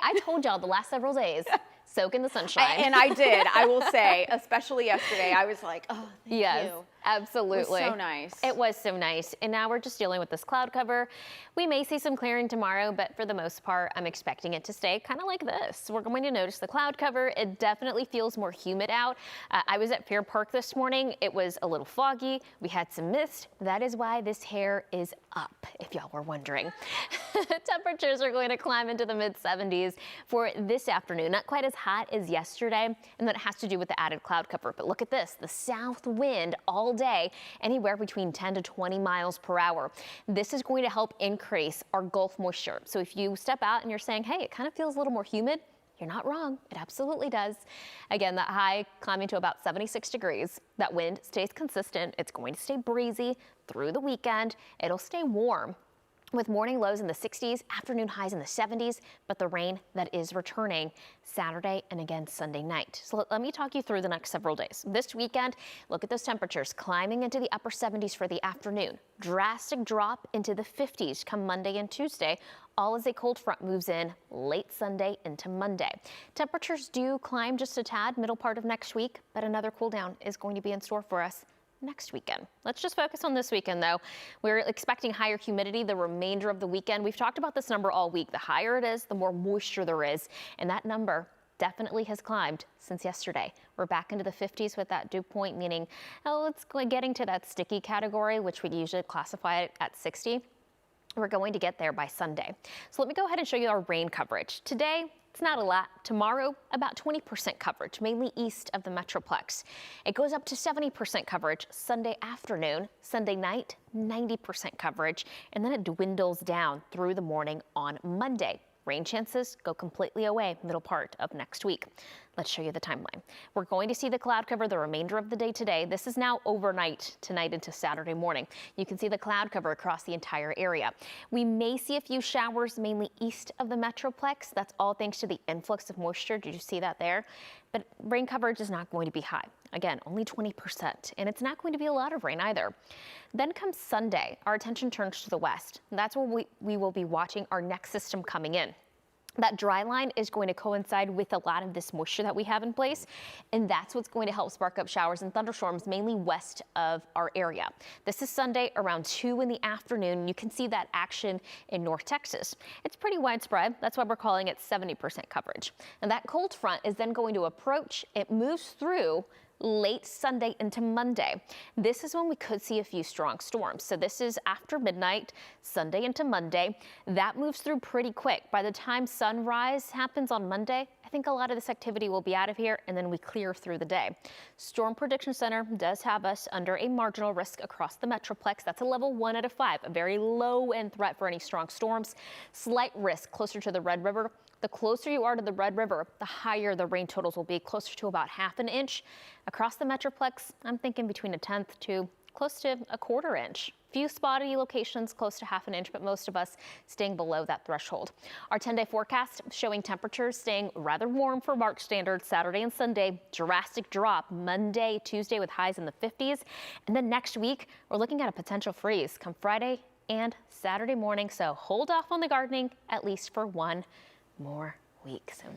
I told y'all the last several days, soak in the sunshine. And I did, I will say, especially yesterday. I was like, oh, thank yes, you. absolutely. It was so nice. It was so nice. And now we're just dealing with this cloud cover. We may see some clearing tomorrow, but for the most part, I'm expecting it to stay kind of like this. We're going to notice the cloud cover. It definitely feels more humid out. I was at Fair Park this morning. It was a little foggy. We had some mist. That is why this hair is up, if y'all were wondering. Temperatures are going to climb into the mid 70s for this afternoon. Not quite as hot as yesterday, and that has to do with the added cloud cover. But look at this, the south wind all day, anywhere between 10 to 20 miles per hour. This is going to help increase our Gulf moisture. So if you step out and you're saying, hey, it kind of feels a little more humid, you're not wrong. It absolutely does. Again, that high climbing to about 76 degrees. That wind stays consistent. It's going to stay breezy through the weekend. It'll stay warm, with morning lows in the 60s, afternoon highs in the 70s, but the rain that is returning Saturday and again Sunday night. So let me talk you through the next several days. This weekend, look at those temperatures climbing into the upper 70s for the afternoon. Drastic drop into the 50s come Monday and Tuesday, all as a cold front moves in late Sunday into Monday. Temperatures do climb just a tad middle part of next week, but another cool down is going to be in store for us next weekend. Let's just focus on this weekend though. We're expecting higher humidity the remainder of the weekend. We've talked about this number all week. The higher it is, the more moisture there is. And that number definitely has climbed since yesterday. We're back into the 50s with that dew point, meaning, oh, it's getting to that sticky category, which we usually classify it at 60. We're going to get there by Sunday. So let me go ahead and show you our rain coverage. Today, it's not a lot. Tomorrow, about 20% coverage, mainly east of the Metroplex. It goes up to 70% coverage Sunday afternoon. Sunday night, 90% coverage, and then it dwindles down through the morning on Monday. Rain chances go completely away middle part of next week. Let's show you the timeline. We're going to see the cloud cover the remainder of the day today. This is now overnight tonight into Saturday morning. You can see the cloud cover across the entire area. We may see a few showers mainly east of the Metroplex. That's all thanks to the influx of moisture. Did you see that there? But rain coverage is not going to be high. Again, only 20%, and it's not going to be a lot of rain either. Then comes Sunday, our attention turns to the west. That's where we will be watching our next system coming in. That dry line is going to coincide with a lot of this moisture that we have in place, and that's what's going to help spark up showers and thunderstorms mainly west of our area. This is Sunday around 2 in the afternoon. You can see that action in North Texas. It's pretty widespread. That's why we're calling it 70% coverage. And that cold front is then going to approach. It moves through late Sunday into Monday. This is when we could see a few strong storms. So this is after midnight, Sunday into Monday. That moves through pretty quick. By the time sunrise happens on Monday, I think a lot of this activity will be out of here, and then we clear through the day. Storm Prediction Center does have us under a marginal risk across the Metroplex. That's a level 1 out of 5, a very low end threat for any strong storms. Slight risk closer to the Red River. The closer you are to the Red River, the higher the rain totals will be, closer to about ½ an inch. Across the Metroplex, I'm thinking between 1/10 to close to 1/4 inch. Few spotty locations close to ½ an inch, but most of us staying below that threshold. Our 10-day forecast showing temperatures staying rather warm for March standards Saturday and Sunday. Drastic drop Monday, Tuesday with highs in the 50s. And then next week, we're looking at a potential freeze come Friday and Saturday morning. So hold off on the gardening at least for one more week. So